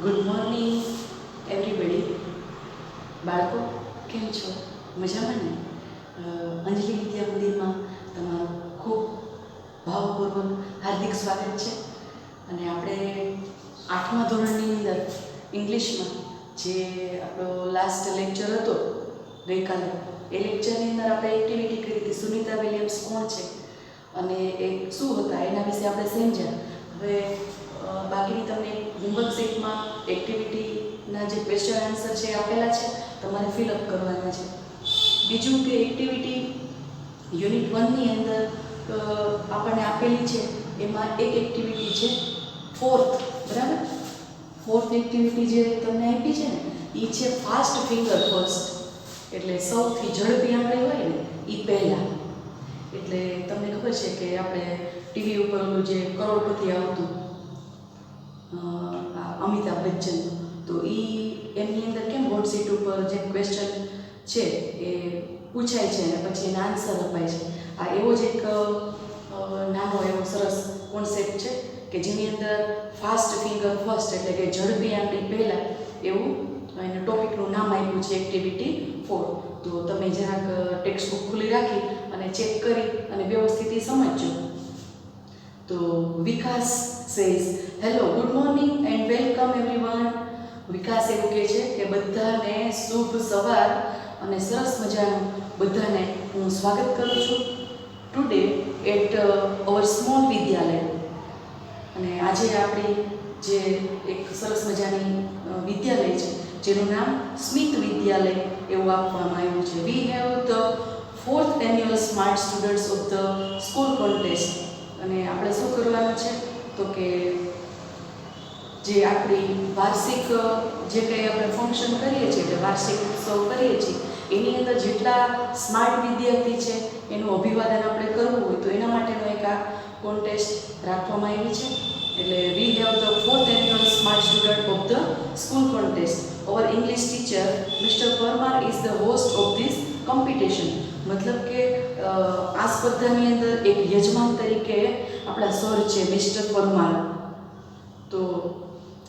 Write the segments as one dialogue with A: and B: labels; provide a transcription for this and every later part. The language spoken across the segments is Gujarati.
A: Good morning everybody. બાળકો કેમ છો? મજામાં ને? અંજલિ વિદ્યા મંદિરમાં તમારું ખૂબ ભાવપૂર્વક હાર્દિક સ્વાગત છે. અને આપણે 8મા ધોરણની અંદર ઇંગ્લિશમાં જે આપણો લાસ્ટ લેક્ચર હતો ગઈકાલે, એ લેક્ચરની અંદર આપણે એક્ટિવિટી કરી હતી. સુનિતા વિલિયમ્સ કોણ છે અને એ શું હતા એના વિશે આપણે સમજ્યા. હવે બાકીની તમને હોમવર્ક શીટમાં એક્ટિવિટીના જે ક્વેશ્ચન આન્સર છે એ આપેલા છે, તમારે ફિલઅપ કરવાના છે. બીજું કે એક્ટિવિટી યુનિટ 1ની અંદર આપણને આપેલી છે, એમાં એક એક્ટિવિટી છે ફોર્થ, બરાબર? ફોર્થ એક્ટિવિટી જે તમને આપી છે ને એ છે ફાસ્ટ ફિંગર ફર્સ્ટ, એટલે સૌથી ઝડપી આંગળી હોય ને એ પહેલાં. એટલે તમને ખબર છે કે આપણે ટીવી ઉપર ઓલું જે કરોડપતિ આવતું અમિતાભ બચ્ચન, તો એમની અંદર કેમ વોટ્સએપ ઉપર જે ક્વેશ્ચન છે એ પૂછાય છે અને પછી એના આન્સર અપાય છે. આ એવો જ એક નાનો એવો સરસ કોન્સેપ્ટ છે કે જેની અંદર ફાસ્ટ ફિંગર ફર્સ્ટ, એટલે કે ઝડપી આંગળી પહેલાં, એવું એને ટોપિકનું નામ આપ્યું છે એક્ટિવિટી 4. તો તમે જરાક ટેક્સ્ટ બુક ખુલ્લી રાખી અને ચેક કરી અને વ્યવસ્થિત સમજજો. તો Vikas says hello, good morning and welcome everyone. Vikas એવું કહે છે કે બધાને શુભ સવાર અને સરસ મજાનું બધાને હું સ્વાગત કરું છું ટુડે એટ અવર સ્મોલ વિદ્યાલય. અને આજે આપણી જે એક સરસ મજાની વિદ્યાલય છે જેનું નામ સ્મિત વિદ્યાલય એવું આપવામાં આવ્યું છે. વી have the 4th annual smart students of the school contest. અને આપણે શું કરવાનું છે તો કે જે આપણી વાર્ષિક જે કંઈ આપણે ફંક્શન કરીએ છીએ, એટલે વાર્ષિક ઉત્સવ કરીએ છીએ, એની અંદર જેટલા સ્માર્ટ વિદ્યાર્થી છે એનું અભિવાદન આપણે કરવું હોય તો એના માટેનો એક આ કોન્ટેસ્ટ રાખવામાં આવી છે. એટલે we have the 4th annual smart student of the school contest. Our English teacher mister Parmar is the host of this competition. મતલબ કે આ સ્પર્ધાની અંદર એક યજમાન તરીકે આપણા સર છે મિસ્ટર પરમાર. તો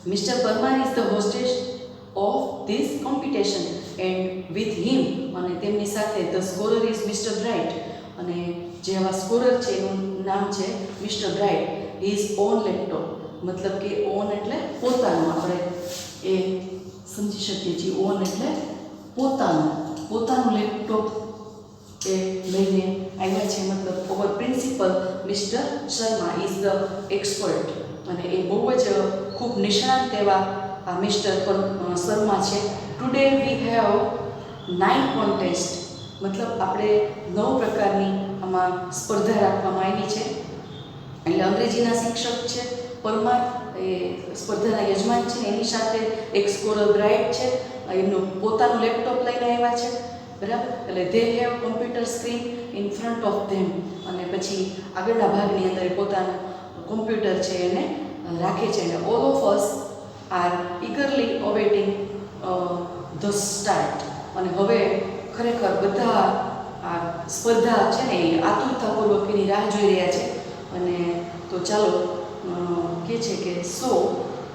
A: mister Parmar is the hostage of this competition and with him, અને તેમની સાથે the scorer is mister bright. અને જે આવા સ્કોરર છે એનું નામ છે mister bright. Is on laptop, મતલબ કે ઓન એટલે પોતાનું, આપણે એ સમજી શકીએ છીએ. ઓન એટલે પોતાનું લેપટોપ એ લઈને આવ્યા છે. મતલબ over principal mister Sharma is the expert, અને એ બહુ જ ખૂબ નિષ્ણાત એવા આ મિસ્ટર શર્મા છે. ટુડે વી હેવ 9 કોન્ટેસ્ટ, મતલબ આપણે 9 પ્રકારની આમાં સ્પર્ધા રાખવામાં આવી છે. એટલે અંગ્રેજીના શિક્ષક છે પરમાર, એ સ્પર્ધાના યજમાન છે, એની સાથે એક સ્કોરર બ્રાઇટ છે, એમનું પોતાનું લેપટોપ લઈને આવ્યા છે, બરાબર? એટલે they have computer screen in front of them, અને પછી આગળના ભાગની અંદર પોતાનું કોમ્પ્યુટર છે એને રાખે છે. અને all of us are eagerly awaiting the start. અને હવે ખરેખર બધા આ સ્પર્ધા છે ને એ આતુરતાપૂર્વક એની રાહ જોઈ રહ્યા છે. અને તો ચાલો કહે છે કે so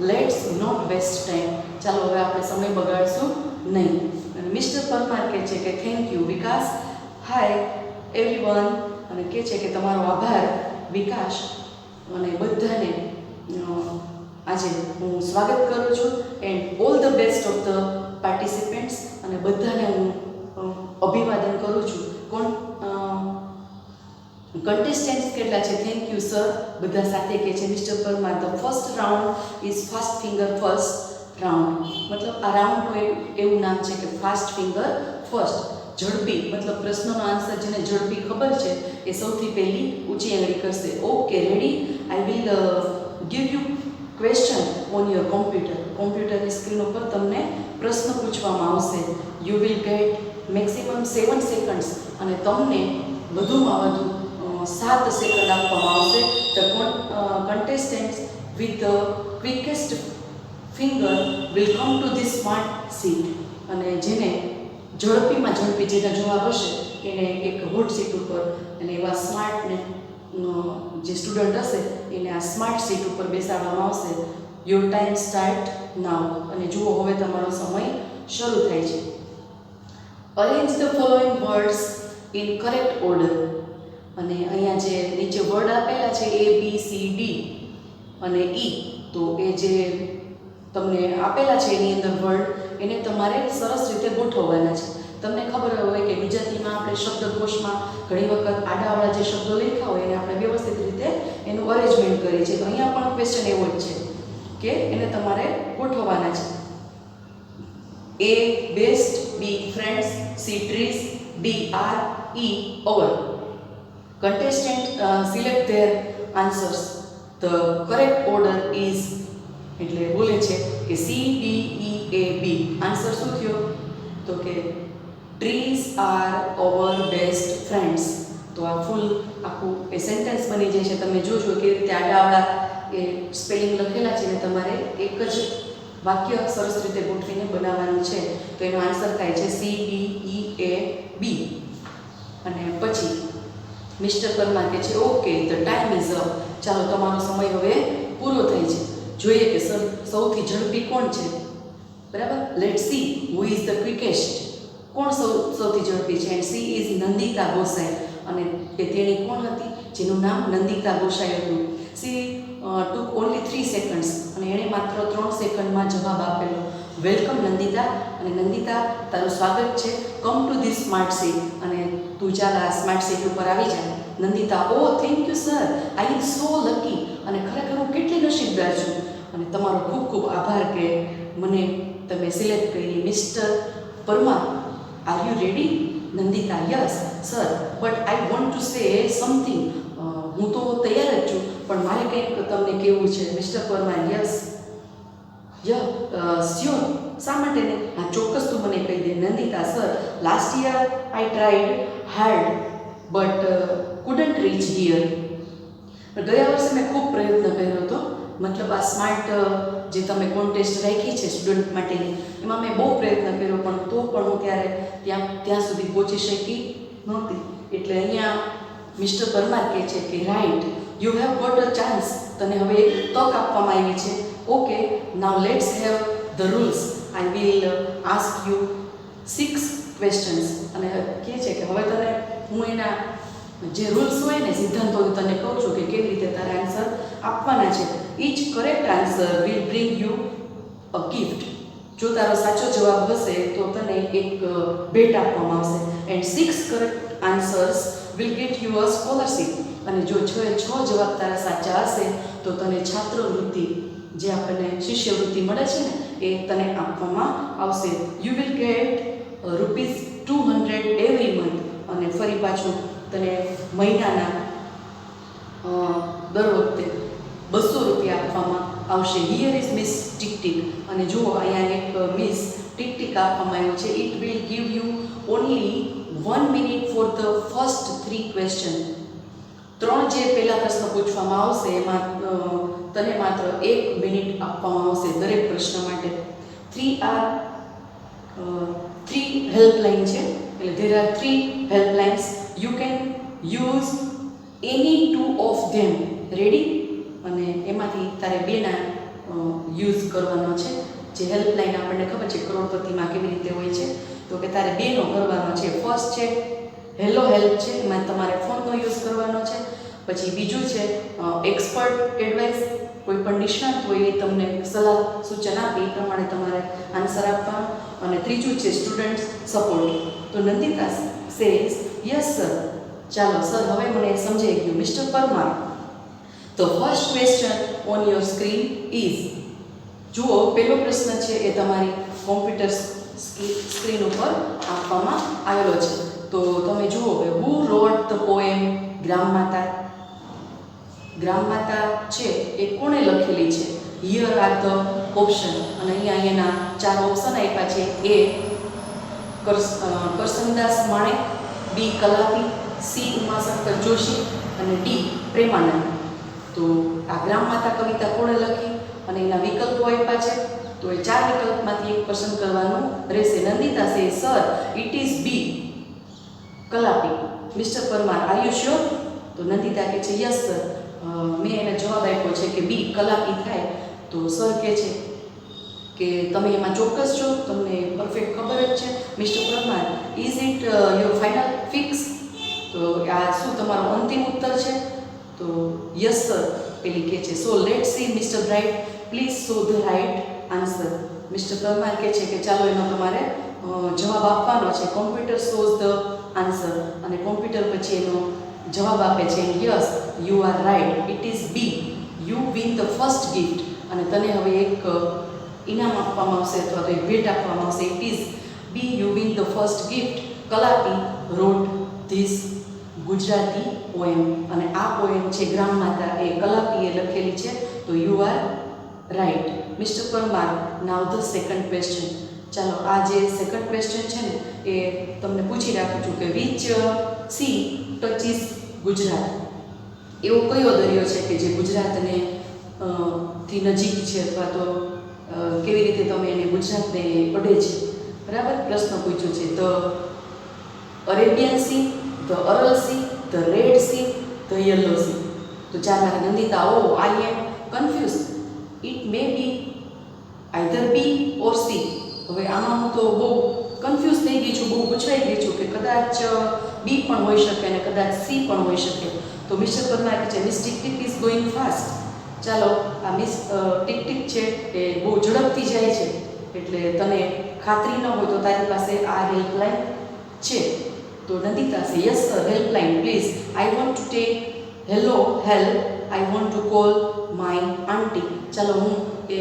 A: let's not waste time, ચાલો હવે આપણે સમય બગાડશું નહીં. અને મિસ્ટર પરમાર કહે છે કે thank you Vikas, hi everyone, અને કહે છે કે તમારો આભાર વિકાસ, અને બધાને આજે હું સ્વાગત કરું છું and all the best of the participants, અને બધાને હું અભિવાદન કરું છું. કન્ટેસ્ટન્ટ્સ કેટલા છે? થેન્ક યુ સર, બધા સાથે કહે છે mister Parmar. The first round is fast finger first round. મતલબ આ રાઉન્ડનું એવું નામ છે કે ફાસ્ટ ફિંગર ફર્સ્ટ, ઝડપી, મતલબ પ્રશ્નનો આન્સર જેને ઝડપી ખબર છે એ સૌથી પહેલી ઊંચી આંગળી કરશે. Okay ready, I will give you question on your computer. કોમ્પ્યુટરની સ્ક્રીન ઉપર તમને પ્રશ્ન પૂછવામાં આવશે. You will get maximum 7 seconds, અને તમને વધુમાં વધુ 7 સેકન્ડ આપવામાં આવશે. The contestants with the quickest finger will come to this smart sheet. અને જેને ઝડપીમાં ઝડપી જેના જવાબ હશે એને એક હોટ સીટ ઉપર, અને એવા સ્માર્ટને જે સ્ટુડન્ટ હશે એને આ સ્માર્ટ સીટ ઉપર બેસાડવામાં આવશે. યોર ટાઈમ સ્ટાર્ટ નાઉ. અને જુઓ હવે તમારો સમય શરૂ થાય છે. Arrange the following words in correct order. અને અહીંયા જે નીચે વર્ડ આપેલા છે A B C D અને E, તો એ જે તમને આપેલા છે એની અંદર વર્ડ એને તમારે સરસ રીતે ગોઠવવાના છે. તમને ખબર હોય કે ગુજરાતીમાં આપણે શબ્દકોશમાં ઘણી વખત આડાવાળા જે શબ્દો લખ્યા હોય એને આપણે વ્યવસ્થિત રીતે એનું અરેન્જમેન્ટ કરીએ છીએ. તો અહીંયા પણ ક્વેશ્ચન એવો જ છે કે એને તમારે ગોઠવવાના છે. A best, B friends, C trees, D are, E our. Contestant select their answers. The correct order is, એટલે બોલે છે કે C D E A B. Answer શું થયો? તો કે trees are our best friends. તો આ ફૂલ આખું એ સેન્ટેન્સ બની જાય છે. તમે જોજો કે રીતે આડાવાળા એ સ્પેલિંગ લખેલા છે ને તમારે એક જ વાક્ય સરસ રીતે ગોઠવીને બનાવવાનું છે. તો એનો આન્સર થાય છે C D E A B. અને પછી મિસ્ટર પરમાર કહે છે okay the time is up. ચાલો તમારો સમય હવે પૂરો થાય છે. જોઈએ કે સૌથી ઝડપી કોણ છે. બરાબર, let see who is the quickest. કોણ સૌથી ઝડપી છે? And she is Nandita Gosai. અને એ તેણી કોણ હતી જેનું નામ નંદિતા ગોસાઈ હતું. She took only 3 seconds. અને એણે માત્ર 3 સેકન્ડમાં જવાબ આપેલો. વેલકમ નંદિતા. અને નંદિતા તારું સ્વાગત છે. Come to this smart city. અને તું ચાલ આ સ્માર્ટ સિટી ઉપર આવી જાય. Nandita oh thank you sir, I am so lucky. અને ખરેખર હું કેટલી નસીબદાર છું. અને તમારો ખૂબ ખૂબ આભાર કે મને તમે સિલેક્ટ કરી. Mister Parmar are you ready? Nandita yes sir but I want to say something. હું તો તૈયાર જ છું પણ મારે કંઈક તમને કહેવું છે. Mister Parmar yes sure. શા માટે ને? હા ચોક્કસ તું મને કહી દે. Nandita sir last year I tried hard but couldn't reach here. ગયા વર્ષે મેં ખૂબ પ્રયત્ન કર્યો હતો. મતલબ આ સ્માર્ટ જે તમે કોન્ટેસ્ટ રાખી છે સ્ટુડન્ટ માટેની, એમાં મેં બહુ પ્રયત્ન કર્યો પણ તો પણ હું ત્યારે ત્યાં સુધી પહોંચી શકી નહોતી. એટલે અહીંયા મિસ્ટર પરમાર કહે છે કે right you have got a chance. તને હવે એક તક આપવામાં આવી છે. Okay now let's have the rules. I will ask you 6 questions. અને કહે છે કે હવે તને હું એના જે રૂલ્સ હોય ને સિદ્ધાંતો તને કહું છું કે કેવી રીતે તારા આન્સર આપવાના છે. Each correct answer will bring you a gift. જો તારો સાચો જવાબ હશે તો તને એક ભેટ આપવામાં આવશે. And 6 correct answers will get you a scholarship. અને જો 6 જવાબ તારા સાચા હશે તો તને છાત્રવૃત્તિ જે આપણને શિષ્યવૃત્તિ મળે છે ને એ તને આપવામાં આવશે. You will gate ₹200 every month. અને ફરી પાછું તને મહિનાના દર વખતે ₹200 આપવામાં આવશે. Here is miss tick tick. અને જુઓ અહીંયા એક મિસ ટિક ટિક આપવામાં આવ્યું છે. It will give you only 1 minute for the first 3 question. 3 જે પહેલા પ્રશ્ન પૂછવામાં આવશે એમાં તને માત્ર 1 મિનિટ આપવામાં આવશે દરેક પ્રશ્ન માટે. 3 હેલ્પલાઇન છે. એટલે there are 3 helplines. You can use any 2 of them. Ready? અને એમાંથી તારે 2ના યુઝ કરવાનો છે. જે હેલ્પલાઇન આપણને ખબર છે કરોડપતિમાં કેવી રીતે હોય છે, તો કે તારે 2નો કરવાનો છે. ફર્સ્ટ છે હેલો હેલ્પ છે, એમાં તમારે ફોનનો યુઝ કરવાનો છે. પછી બીજું છે એક્સપર્ટ એડવાઇસ. કોઈ પણ નિષ્ણાત હોય એ તમને સલાહ સૂચન આપે એ પ્રમાણે તમારે આન્સર આપવાનો. અને ત્રીજું છે સ્ટુડન્ટ સપોર્ટ. તો નંદિતા સેઝ યસ સર. ચાલો સર હવે મને સમજાઈ ગયું. Mister Parmar the first question on your screen is. જુઓ પહેલો પ્રશ્ન છે એ તમારી કોમ્પ્યુટર સ્ક્રીન ઉપર આપવામાં આવેલો છે. તો તમે જુઓ કે હુ રોટ ધ પોએમ ગ્રામ માતા. ગ્રામ માતા છે એ કોણે લખેલી છે? Here are the option. અને અહીંયા એના 4 ઓપ્શન આપ્યા છે. એ કરસનદાસ માણેક, બી કલાપી, સી ઉમાશંકર જોશી અને ડી પ્રેમાનંદ. તો આ ગ્રામ માતા કવિતા કોણે લખી અને એના વિકલ્પો આપ્યા છે. તો એ 4 વિકલ્પમાંથી એક પસંદ કરવાનું રહેશે. Nandita says sir it is B Kalapi. Mister Parmar are you sure? તો નંદિતા કહે છે યસ સર. મેં એને જવાબ આપ્યો છે કે બી કલાપી થાય તો સર કહે છે કે તમે એમાં ચોક્કસ છો, તમને પરફેક્ટ ખબર જ છે. Mister Parmar, is it your final fix? તો આ શું તમારો અંતિમ ઉત્તર છે? તો યસ સર પેલી કહે છે. So let see mister bright, please show the right answer. Mister Parmar કહે છે કે ચાલો એનો તમારે જવાબ આપવાનો છે. કોમ્પ્યુટર શોઝ ધ આન્સર, અને કોમ્પ્યુટર પછી એનો જવાબ આપે છે. Yes you are right, it is B, you win the first gift. અને તને હવે એક ઇનામ આપવામાં આવશે અથવા તો એક ભેટ આપવામાં આવશે. It is B, you win the first gift. Kalapi wrote this Gujarati poem, અને આ પોએમ છે ગ્રામ માતા એ કલાપીએ લખેલી છે. તો you are right. Mister Parmar, now the second question. ચાલો આ જે સેકન્ડ ક્વેશ્ચન છે ને એ તમને પૂછી રાખું છું કે વિચ સી ટચીસ ગુજરાત? એવો કયો દરિયો છે કે જે ગુજરાતને થી નજીક છે, અથવા તો કેવી રીતે તમે એને ગુજરાતને અડે છે? બરાબર પ્રશ્ન પૂછ્યો છે. The Arabian sea, the Aral sea, the red sea, the yellow sea. તો ચાર મારી Nandita, oh I am confuse, it may be either B or C. હવે આમાં હું તો બહુ કન્ફ્યુઝ થઈ ગઈ છું, બહુ પૂછાઈ ગઈ છું કે કદાચ બી પણ હોઈ શકે અને કદાચ સી પણ હોઈ શકે. તો મિસ્ટર પરમાર કહે છે miss tick tick is going fast. ચાલો આ મિસ ટિક ટિક છે એ બહુ ઝડપથી જાય છે, એટલે તને ખાતરી ન હોય તો તારી પાસે આ હેલ્પલાઇન છે. તો Nandita says yes sir, helpline please, I want to take hello help, I want to call my aunty. ચાલો હું એ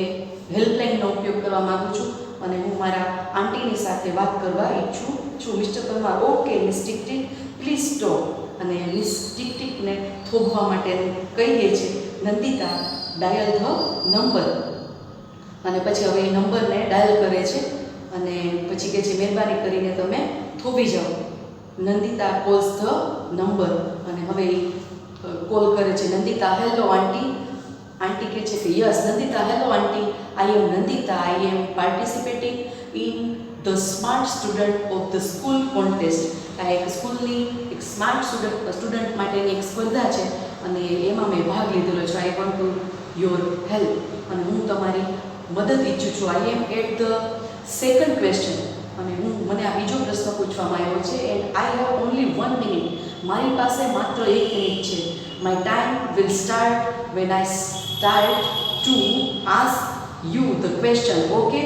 A: હેલ્પલાઇનનો ઉપયોગ કરવા માગું છું અને હું મારા આંટીની સાથે વાત કરવા ઈચ્છું છું. Mister Parmar, okay miss tick tick please stop. અને મિસ ટિક ટિકને થોભવા માટે કહીએ છે નંદિતા ડાયલ ધ નંબર. અને પછી હવે એ નંબરને ડાયલ કરે છે અને પછી કહે છે મહેરબાની કરીને તમે થોભી જાઓ. નંદિતા કોલ્સ ધ નંબર, અને હવે એ કોલ કરે છે. નંદિતા, હેલો આંટી. આંટી કહે છે કે yes Nandita, hello aunty, I am Nandita, I am participating in the smart student of the school contest. આ એક સ્કૂલની એક સ્માર્ટ સ્ટુડન્ટ માટેની એક સ્પર્ધા છે અને એમાં મેં ભાગ લીધેલો છે. આઈ વોન્ટ ટુ યોર હેલ્પ, અને હું તમારી મદદ ઈચ્છું છું. આઈ એમ એટ ધ સેકન્ડ ક્વેશ્ચન, અને મને આ બીજો પ્રશ્ન પૂછવામાં આવ્યો છે. And I have only 1 minute. મારી પાસે માત્ર 1 મિનિટ છે. My time will start when I start to ask you the question, okay?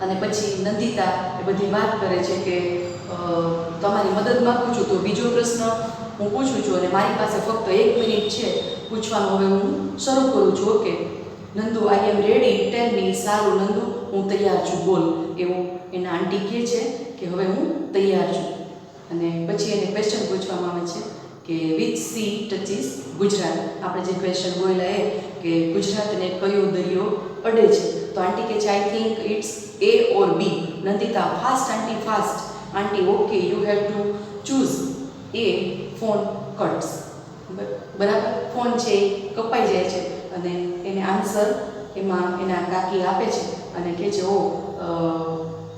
A: અને પછી નંદિતા એ બધી વાત કરે છે કે તમારી મદદ માગું છું, તો બીજો પ્રશ્ન હું પૂછું છું અને મારી પાસે ફક્ત 1 મિનિટ છે પૂછવાનું. હવે હું શરૂ કરું છું, ઓકે? નંદુ, આઈ એમ રેડી, ટેલ મી. સારું નંદુ, હું તૈયાર છું, બોલ. એવું એના આંટી કહે છે કે હવે હું તૈયાર છું. અને પછી એને ક્વેશ્ચન પૂછવામાં આવે છે કે વિચ સી ટચીસ ગુજરાત? આપણે જે ક્વેશ્ચન બોલ્યા એ કે ગુજરાતને કયો દરિયો અડે છે? તો આંટી કહે છે I think it's A or B. Nandita, fast aunty, fast. Aunty, okay you have to choose A. Phone cuts. બરાબર, ફોન છે એ કપાઈ જાય છે અને એને આન્સર એમાં એના કાકી આપે છે અને કહે છે ઓ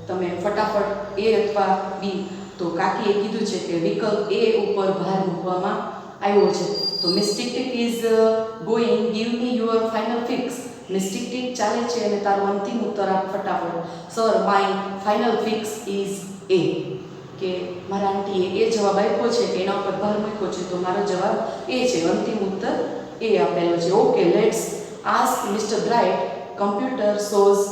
A: તમે ફટાફટ એ અથવા બી. તો કાકીએ કીધું છે કે વિકલ્પ એ ઉપર ભાર મૂકવામાં આવ્યો છે. તો miss tick tick is going, give me your final fix. Miss tick tick ચાલે છે અને તારો અંતિમ ઉત્તર આપ ફટાફટ. Sir, my final fix is A. કે મારા આંટીએ એ જવાબ આપ્યો છે કે એના ઉપર ભાર મૂક્યો છે, તો મારો જવાબ એ છે. અંતિમ ઉત્તર એ આપેલો છે. Okay, let's ask mister bright. Computer shows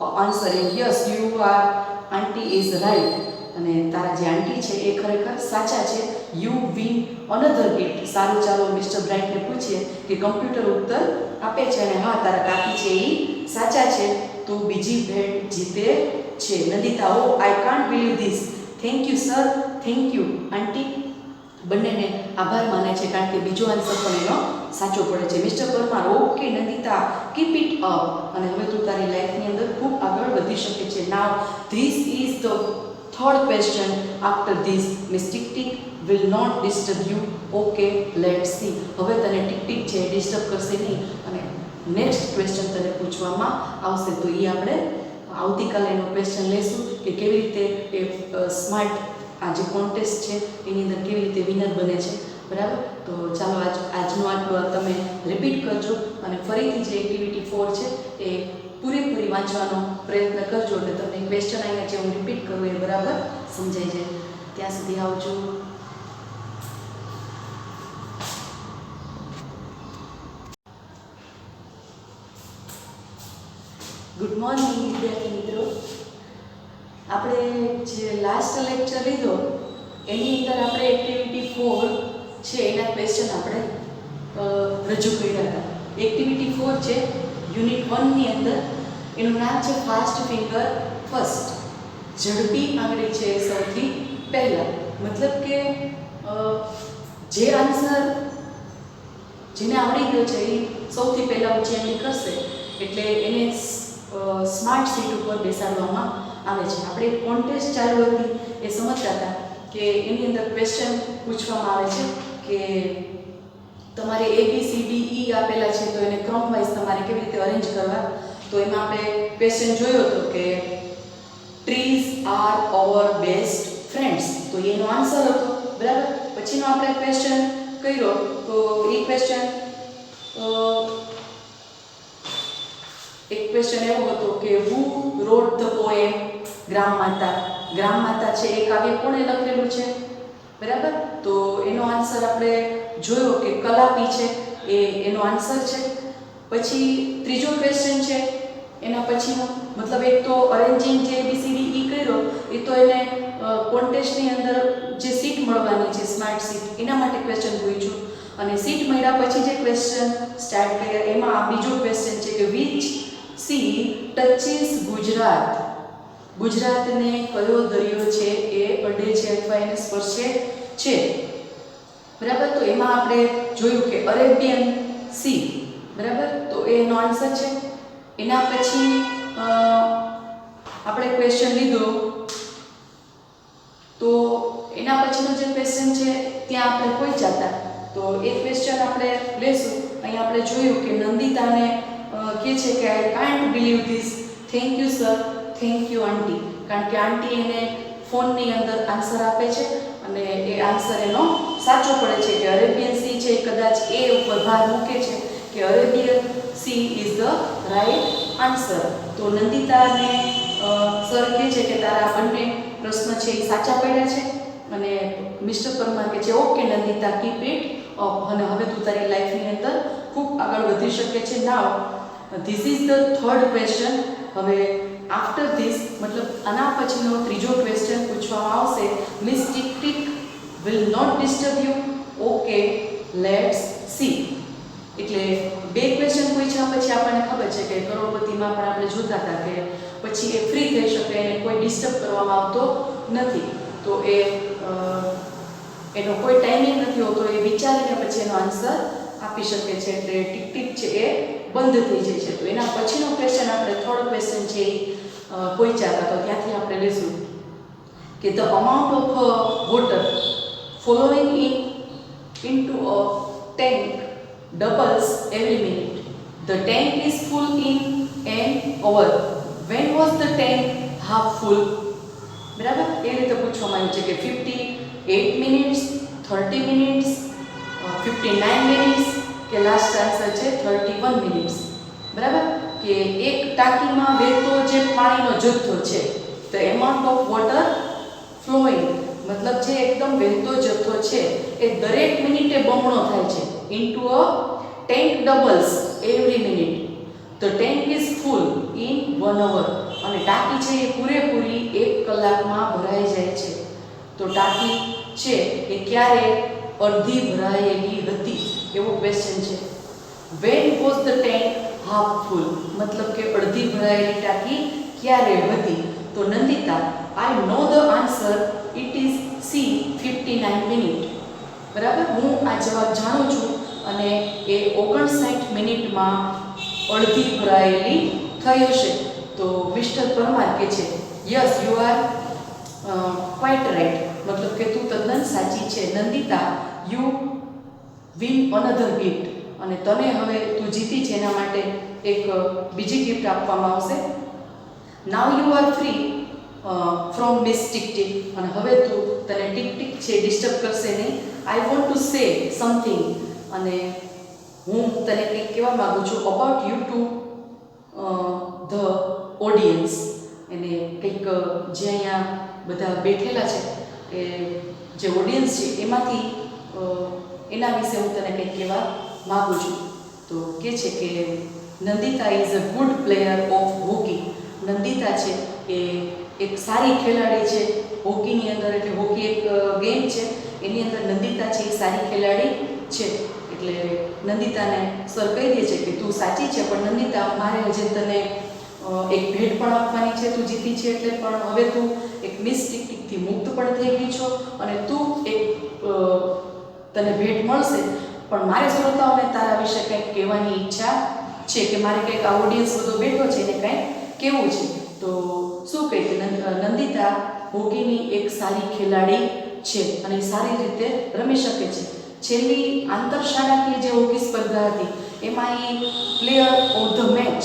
A: answering yes you are aunty is right. અને તારા જે આંટી છે એ ખરેખર સાચા છે. You win another gift. સારું, ચાલો મિસ્ટર બ્રાઇટને પૂછીએ કે કમ્પ્યુટર ઉત્તર આપે છે અને હા તારા કાકી છે એ સાચા છે, તો બીજી ભેટ જીતે છે. Nandita, oh I can't believe this. Thank you sir, thank you aunty. બંનેને આભાર માને છે કારણ કે બીજો આન્સર પણ એનો સાચો પડે છે. Mister Parmar, okay Nandita, keep it up. અને હવે તું તારી લાઈફની અંદર ખૂબ આગળ વધી શકે છે. Now this is the third question. After this miss tick tick will not disturb you. Okay, let see. હવે તને ટિક ટિક છે ડિસ્ટર્બ કરશે નહીં અને નેક્સ્ટ ક્વેશ્ચન તને પૂછવામાં આવશે. તો એ આપણે આવતીકાલે એનો ક્વેશ્ચન લેશું કે કેવી રીતે એ સ્માર્ટ આ જે કોન્ટેસ્ટ છે એની અંદર કેવી રીતે વિનર બને છે. બરાબર. તો ચાલો આજનું આટલું તમે રિપીટ કરજો અને ફરીથી જે એક્ટિવિટી 4 છે એ પૂરેપૂરી વાંચવાનો પ્રયત્ન કરજો એટલે તમને ક્વેશ્ચન અહીંયા જે હું રિપીટ કરું એ બરાબર સમજાઈ જાય. ત્યાં સુધી આવજો. ગુડ મોર્નિંગ વિદ્યાર્થી મિત્રો. આપણે જે લાસ્ટ લેક્ચર લીધો એની અંદર આપણે એક્ટિવિટી 4 છે એના ક્વેશ્ચન આપણે રજૂ કર્યા હતા. એક્ટિવિટી 4 છે યુનિટ 1 ની અંદર, એનું નામ છે ફાસ્ટ ફિંગર ફર્સ્ટ. ઝડપી આંગળી છે સૌથી પહેલા. મતલબ કે જે આન્સર જેને આવડી ગયો છે એ સૌથી પહેલા ઊંચી આંગળી કરશે એટલે એને સ્માર્ટ સીટ ઉપર બેસાડવામાં આવે છે. આપણે કોન્ટેસ્ટ ચાલુ હતી એ સમજતા હતા કે એની અંદર ક્વેશ્ચન પૂછવામાં આવે છે કે તમારે ABCDE આપેલા છે તો એને ક્રમ વાઇઝ તમારે કેવી રીતે અરેન્જ કરવા. તો એમાં આપણે ક્વેશ્ચન જોયો હતો કે trees are our best friends, તો એનો આન્સર હતો. બરાબર. પછીનો આપણે ક્વેશ્ચન કર્યો તો એ ક્વેશ્ચન એક ક્વેશ્ચન એવો હતો કે હુ રોટ ધ પોએમ ગ્રામ માતા. ગ્રામ માતા છે એ કાવ્ય કોણે લખેલું છે. બરાબર. તો એનો આન્સર આપણે જોયો કે કલાપી છે એ એનો આન્સર છે. પછી ત્રીજો ક્વેશ્ચન છે એના પછીનો, મતલબ એક તો અરેન્જિંગ જે ABCDE કર્યો એ તો એને કોન્ટેસ્ટની અંદર જે સીટ મળવાની છે સ્માર્ટ સીટ એના માટે ક્વેશ્ચન પૂછ્યું. અને સીટ મળ્યા પછી જે ક્વેશ્ચન સ્ટાર્ટ કર્યા એમાં આ બીજો ક્વેશ્ચન છે કે વિચ સી ટચીસ ગુજરાત. ગુજરાતને કયો દરિયો છે એ અડે છે અથવા એને સ્પર્શે છે. બરાબર. તો એમાં આપણે જોયું કે અરેબિયન સી. બરાબર. તો એનો આન્સર છે. એના પછી આપણે ક્વેશ્ચન લીધો તો એના પછીનો જે ક્વેશ્ચન છે ત્યાં આપણે પહોંચ્યા હતા. તો એ ક્વેશ્ચન આપણે લેશું. અહીંયા આપણે જોયું કે નંદિતાને કહે છે કે I can't believe this, thank you sir, thank you aunty. કારણ કે આંટી એને ફોનની અંદર આન્સર આપે છે અને એ આન્સર એનો સાચો પડે છે કે અરેબિયન સી છે. કદાચ એ ઉપર ભાર મૂકે છે કે Arabian she is the right answer. તો નંદિતાને સર કહે છે કે તારા બંને પ્રશ્ન છે એ સાચા પડ્યા છે અને મિસ્ટર પરમાર કહે છે okay Nandita, keep it up, અને હવે તું તારી લાઈફની અંદર ખૂબ આગળ વધી શકે છે. Now this is the third question. હવે આફ્ટર ધીસ મતલબ આના પછીનો ત્રીજો ક્વેશ્ચન પૂછવામાં આવશે. Miss tick tick will not disturb you. Okay let's see. એટલે બે ક્વેશ્ચન પૂછ્યા પછી આપણને ખબર છે કે કરોડપતિમાં પણ આપણે જોતા હતા કે પછી એ ફ્રી થઈ શકે એને કોઈ ડિસ્ટર્બ કરવામાં આવતો નથી. તો એનો કોઈ ટાઈમિંગ નથી હોતો, એ વિચારીને પછી એનો આન્સર આપી શકે છે. એટલે ટીક ટીક છે એ બંધ થઈ જાય છે. તો એના પછીનો ક્વેશ્ચન આપણે થર્ડ ક્વેશ્ચન છે એ પહોંચ્યા હતા. તો ત્યાંથી આપણે લઈશું કે the amount of water following into a tank doubles every minute. The tank is full in an hour. When was the tank half full? બરાબર. એ રીતે પૂછવામાં આવ્યું છે કે 58 મિનિટ્સ, 30 મિનિટ્સ, 59 મિનિટ્સ કે લાસ્ટ આન્સર છે 31 મિનિટ્સ. બરાબર. કે એક ટાંકીમાં વહેતો જે પાણીનો જથ્થો છે the amount of water flowing મતલબ જે એકદમ વહેતો જથ્થો છે એ દરેક મિનિટે બમણો થાય છે. into a tank doubles every minute. The tank is full in 1 hour. અને ટાંકી છે એ પૂરેપૂરી 1 કલાકમાં ભરાઈ જાય છે. તો ટાંકી છે એ ક્યારે અડધી ભરાયેલી હતી એવો ક્વેશ્ચન છે. when was the tank half full મતલબ કે અડધી ભરાયેલી ટાંકી ક્યારે હતી. તો Nandita I know the answer, it is C 59 minute. બરાબર. હું આ જવાબ જાણું છું અને એ 59 મિનિટમાં અડધી ભરાયેલી થઈ હશે. તો મિસ્ટર પરમાર કહે છે yes you R quite right, મતલબ કે તું તદ્દન સાચી છે. Nandita you win another gift, અને તને હવે તું જીતી છે એના માટે એક બીજી ગિફ્ટ આપવામાં આવશે. Now you are free from miss tick tick, અને હવે તું તને ટીક ટીક છે ડિસ્ટર્બ કરશે નહીં આઈ વોન્ટ ટુ સે સમથિંગ, અને હું તને કંઈક કહેવા માગું છું about you to the audience. એને કંઈક જે અહીંયા બધા બેઠેલા છે એ જે ઓડિયન્સ છે એમાંથી એના વિશે હું તને કંઈક કહેવા માગું છું. તો કહે છે કે Nandita is a good player of hockey. Nandita છે એ એક સારી ખેલાડી છે હોકીની અંદર. એટલે હોકી એક ગેમ છે, એની અંદર નંદિતા છે એ સારી ખેલાડી છે. એટલે નંદિતાને સર કહી દે છે કે તું સાચી છે, પણ નંદિતા મારે હજી તને એક ભેટ પણ આપવાની છે. તું જીતી છે એટલે, પણ હવે તું એક મિસ ટિક-ટિકથી મુક્ત પણ થઈ ગઈ છો અને તું એક તને ભેટ મળશે, પણ મારે શ્રોતાઓને તારા વિશે કંઈક કહેવાની ઈચ્છા છે કે મારે કંઈક આ ઓડિયન્સ બધો બેઠો છે એને કંઈક કહેવું છે. તો શું કહે કે નંદિતા હોકીની એક સારી ખેલાડી છે અને સારી રીતે રમી શકે છે. છેલ્લી આંતરશાળાકીય જે હોકી સ્પર્ધા હતી એમાં એ પ્લેયર ઓફ ધ મેચ,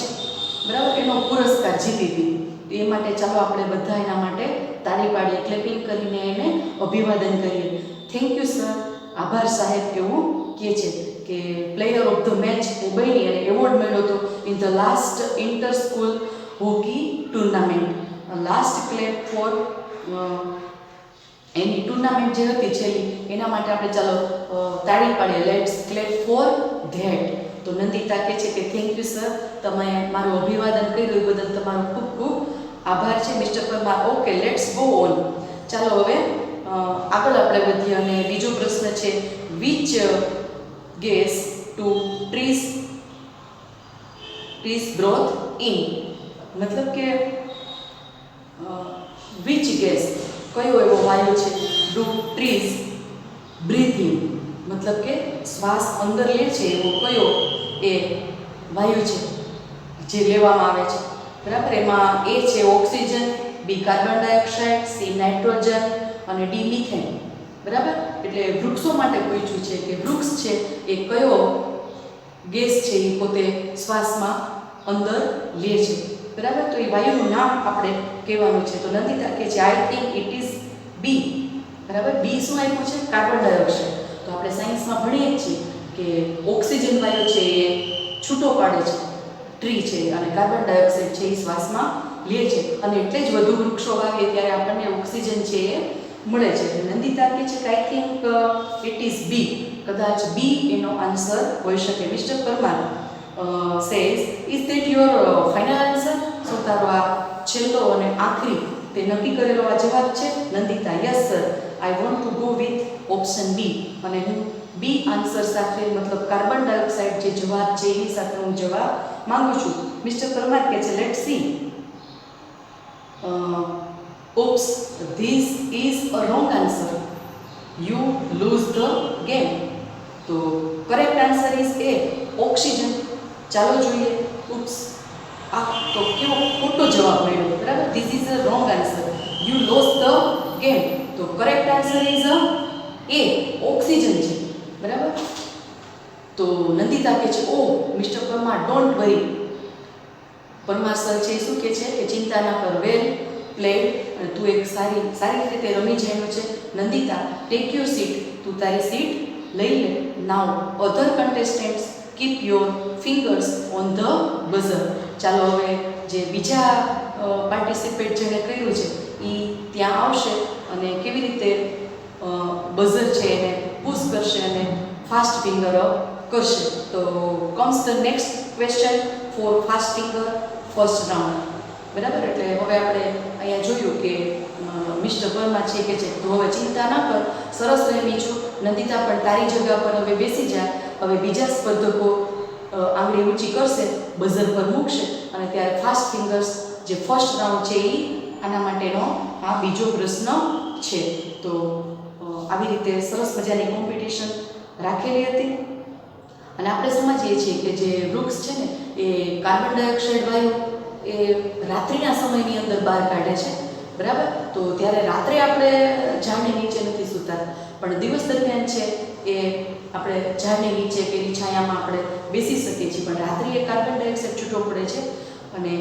A: બરાબર, એનો પુરસ્કાર જીતી હતી. એ માટે ચાલો આપણે બધા એના માટે તાળી પાડીએ, ક્લેપિંગ કરીને એને અભિવાદન કરીએ. થેન્ક યુ સર, આભાર સાહેબ, એવું કહે છે કે પ્લેયર ઓફ ધ મેચ એ બની અને એવોર્ડ મેળવ્યો હતો in the last inter school hockey tournament. Last clap for એની ટુર્નામેન્ટ જે હતી છેલ્લી, એના માટે આપણે ચાલો તાળી પાડીએ. Let's clap for that. તો નંદિતા કહે છે કે થેન્ક યુ સર, તમે મારું અભિવાદન કર્યું એ બદલ તમારો ખૂબ ખૂબ આભાર છે mister Parmar. Okay, let's go on. ચાલો હવે આગળ આપણે વધીએ અને બીજો પ્રશ્ન છે which gas to trees breathe in. મતલબ કે વિચ ગેસ, કયો એવો વાયુ છે, ડુ ટ્રીઝ બ્રીથ ઇન, મતલબ કે શ્વાસ અંદર લે છે એવો કયો એ વાયુ છે જે લેવામાં આવે છે, બરાબર. એમાં એ છે ઓક્સિજન, બી કાર્બન ડાયોક્સાઇડ, સી નાઇટ્રોજન અને ડી મિથેન, બરાબર. એટલે વૃક્ષો માટે પૂછ્યું છે કે વૃક્ષ છે એ કયો ગેસ છે એ પોતે શ્વાસમાં અંદર લે છે, બરાબર. તો એ વાયુનું નામ આપણે કહેવાનું છે. તો નંદિતા કહે છે I think it is B, બરાબર. બી શું આપ્યું છે? Carbon dioxide. તો આપણે સાયન્સમાં ભણીએ જ છીએ કે ઓક્સિજન વાયુ છે એ છૂટો પાડે છે ટ્રી છે અને કાર્બન ડાયોક્સાઇડ છે એ શ્વાસમાં લે છે, અને એટલે જ વધુ વૃક્ષો વાવીએ ત્યારે આપણને ઓક્સિજન છે એ મળે છે. નંદિતા કહે છે કે I think it is B, કદાચ બી એનો આન્સર હોઈ શકે. Mister Parmar says is that your final answer? શું તારો આ છેલ્લો અને આખરી તે નક્કી કરેલો આ જવાબ છે? Nandita yes sir, I want to go with option B, અને હું બી આન્સર સાથે, મતલબ કાર્બન ડાયોક્સાઇડ જે જવાબ છે એની સાથે હું જવાબ માંગુ છું. મિસ્ટર પરમાર કહે છે let C. Oops, this is a wrong answer, you lose the game. તો correct answer is A oxygen. ચાલો જોઈએ. ઓપ્સ, આ તો કેવો ખોટો જવાબ મળ્યો, બરાબર. This is a wrong answer, you lose the game. તો correct answer is A oxygen છે, બરાબર. તો નંદિતા કહે છે oh mister Parmar don't worry. Parmar sir છે શું કહે છે કે ચિંતા ના કર, વેલ પ્લેડ, અને તું એક સારી રીતે રમી જઈનો છે. નંદિતા ટેક યોર સીટ, તું તારી સીટ લઈ લે. Now other contestants keep your fingers on the buzzer. ચાલો હવે જે બીજા પાર્ટિસિપેટ જેણે કર્યું છે એ ત્યાં આવશે અને કેવી રીતે બઝર છે એને પુશ કરશે અને ફાસ્ટ ફિંગર અપ કરશે. તો comes the next question for fast finger first round, બરાબર. એટલે હવે આપણે અહીંયા જોયું કે મિસ્ટર પરમાર છે કે છે તો હવે ચિંતા ના કર, સરસ રમી છું. નંદિતા પણ તારી જગ્યા પર હવે બેસી જાય. હવે બીજા સ્પર્ધકો આંગળી ઊંચી કરશે, બઝર પર મૂકશે અને ત્યારે ફાસ્ટ ફિંગર્સ જે ફર્સ્ટ રાઉન્ડ છે એ આના માટેનો આ બીજો પ્રશ્ન છે. તો આવી રીતે સરસ મજાની કોમ્પિટિશન રાખેલી હતી અને આપણે સમજીએ છીએ કે જે વૃક્ષ છે ને એ કાર્બન ડાયોક્સાઇડ વાયુ એ રાત્રિના સમયની અંદર બહાર કાઢે છે, બરાબર. તો ત્યારે રાત્રે આપણે ઝાડની નીચે નથી સૂતા, પણ દિવસ દરમિયાન છે એ આપણે ઝાડની નીચે કે એની છાયામાં આપણે બેસી શકીએ છીએ, પણ રાત્રે એ કાર્બન ડાયોક્સાઇડ છૂટો પડે છે અને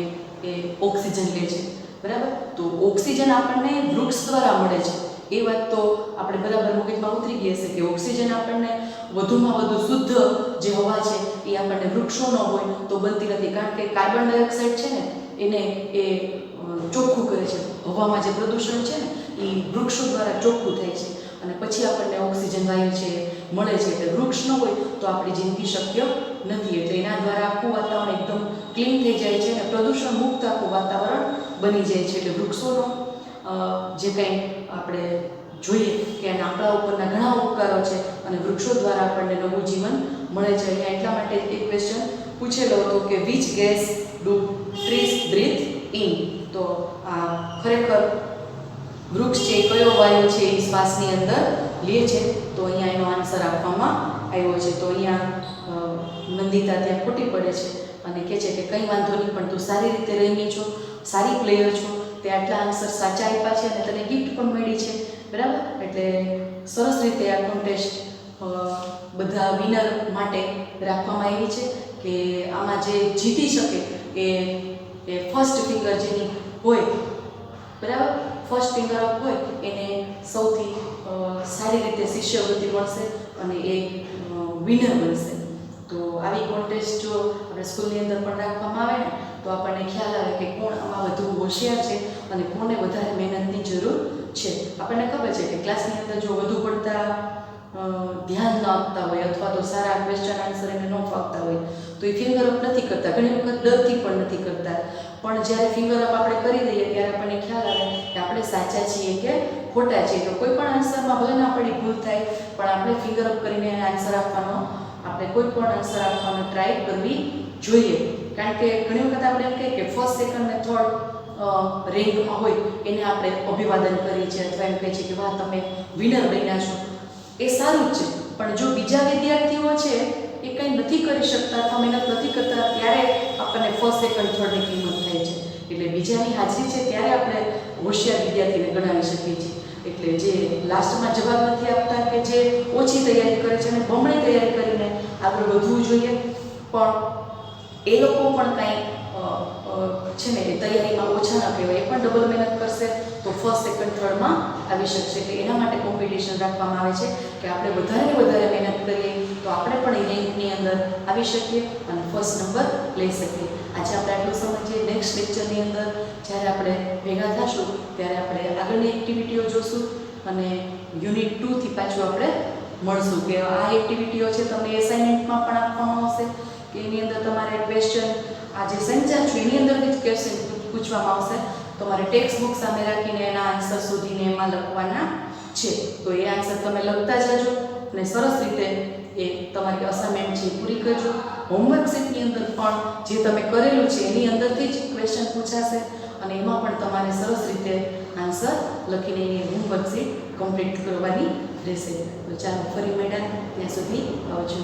A: એ ઓક્સિજન લે છે, બરાબર. તો ઓક્સિજન આપણને વૃક્ષ દ્વારા મળે છે. એ વાત તો આપણે બરાબર મગજમાં ઉતરી ગઈ હશે કે ઓક્સિજન આપણને વધુમાં વધુ શુદ્ધ જે હવા છે એ આપણને વૃક્ષો ન હોય તો બનતી નથી, કારણ કે કાર્બન ડાયોક્સાઇડ છે ને એને એ ચોખ્ખું કરે છે. હવામાં જે પ્રદૂષણ છે ને એ વૃક્ષો દ્વારા ચોખ્ખું થાય છે અને પછી આપણને ઓક્સિજન વાયુ છે મળે છે. એટલે વૃક્ષ ન હોય તો આપણી જિંદગી શક્ય નથી. એટલે એના દ્વારા આખું વાતાવરણ એકદમ ક્લીન થઈ જાય છે અને પ્રદૂષણ મુક્ત આખું વાતાવરણ બની જાય છે. એટલે વૃક્ષોનો જે કંઈ આપણે જોઈએ કે એના આપણા ઉપરના ઘણા ઉપકારો છે અને વૃક્ષો દ્વારા આપણને નવું જીવન મળે છે. અહીંયા એટલા માટે એક ક્વેશ્ચન પૂછેલો હતો કે which gas do trees breathe in. તો આ ખરેખર વૃક્ષ છે કયો વાયુ છે એ શ્વાસની અંદર લે છે, તો અહીંયા એનો આન્સર આપવામાં આવ્યો છે. તો અહીંયા નંદિતા ત્યાં ખોટી પડે છે અને કહે છે કે કંઈ વાંધો નહીં, પણ તું સારી રીતે રમી છો, સારી પ્લેયર છો, તે આટલા આન્સર સાચા આપ્યા છે અને તને ગિફ્ટ પણ મળી છે, બરાબર. એટલે સરસ રીતે આ કોન્ટેસ્ટ બધા વિનર માટે રાખવામાં આવી છે કે આમાં જે જીતી શકે એ ફર્સ્ટ ફિંગર જેની હોય, બરાબર, ફર્સ્ટ ફિંગર અપ હોય એને સૌથી સારી રીતે શિષ્યવૃત્તિ મળશે અને એ વિનર બનશે. તો આવી કોન્ટેસ્ટ જો આપણે સ્કૂલની અંદર પણ રાખવામાં આવે ને તો આપણને ખ્યાલ આવે કે કોણ આમાં વધુ હોશિયાર છે અને કોને વધારે મહેનતની જરૂર છે. આપણને ખબર છે કે ક્લાસની અંદર જો વધુ પડતા ધ્યાન ન આપતા હોય અથવા તો સારા ક્વેશ્ચન આન્સર એને ન ફાવતા હોય તો એ ફિંગર અપ નથી કરતા, ઘણી વખત ડરથી પણ નથી કરતા. પણ જ્યારે ફિંગર અપ આપણે કરી દઈએ ત્યારે આપણને ખ્યાલ આવે કે આપણે સાચા છીએ કે ખોટા છીએ. તો કોઈ પણ આન્સરમાં ભલે ના આપણી ભૂલ થાય પણ આપણે ફિંગર અપ કરીને એને આન્સર આપવાનો, આપણે કોઈ પણ આન્સર આપવાનો ટ્રાય કરવી જોઈએ. કારણ કે ઘણી વખત આપણે એમ કહીએ કે ફર્સ્ટ, સેકન્ડ ને થર્ડ રેન્કમાં હોય એને આપણે અભિવાદન કરીએ છીએ અથવા એમ કહીએ છીએ કે વાહ તમે વિનર બન્યા છો. એ સારું જ છે, પણ જો બીજા વિદ્યાર્થીઓ છે એ કંઈ નથી કરી શકતા અથવા મહેનત નથી કરતા ત્યારે આપણને ફર્સ્ટ, સેકન્ડ, થર્ડની કિંમત થાય છે. એટલે બીજાની હાજરી છે ત્યારે આપણે હોશિયાર વિદ્યાર્થીને ગણાવી શકીએ છીએ. એટલે જે લાસ્ટમાં જવાબ નથી આપતા કે જે ઓછી તૈયારી કરે છે અને બમણી તૈયારી કરીને આગળ વધવું જોઈએ, પણ એ લોકો પણ કાંઈ છે ને એ તૈયારીમાં ઓછા ન કહેવાય, એ પણ ડબલ મહેનત કરશે તો ફર્સ્ટ, સેકન્ડ, થર્ડમાં આવી શકશે. એટલે એના માટે કોમ્પિટિશન રાખવામાં આવે છે કે આપણે વધારે વધારે મહેનત કરીએ તો આપણે પણ એ રેન્કની અંદર આવી શકીએ અને ફર્સ્ટ નંબર લઈ શકીએ. આજે આપણે આટલું સમજીએ. નેક્સ્ટ લેક્ચરની અંદર જ્યારે આપણે ભેગા થશું ત્યારે આપણે આગળની એક્ટિવિટીઓ જોશું અને યુનિટ 2 થી પાછું આપણે મળશું કે આ એક્ટિવિટીઓ છે તમને એસાઇનમેન્ટમાં પણ આપવામાં આવશે કે એની અંદર તમારે ક્વેશ્ચન આ જે સંચાર છે એની અંદરથી જ ક્વેશ્ચન પૂછવામાં આવશે. તમારે ટેક્સ્ટ બુક સામે રાખીને એના આન્સર શોધીને એમાં લખવાના છે. તો એ આન્સર તમે લખતા જજો અને સરસ રીતે એ તમારી અસાઇનમેન્ટ છે પૂરી કરજો. હોમવર્ક શીટની અંદર પણ જે તમે કરેલું છે એની અંદરથી જ ક્વેશ્ચન પૂછાશે અને એમાં પણ તમારે સરસ રીતે આન્સર લખીને એની હોમવર્ક શીટ કમ્પ્લીટ કરવાની રહેશે. તો ચાલો ફરી મળ્યા, ત્યાં સુધી આવજો.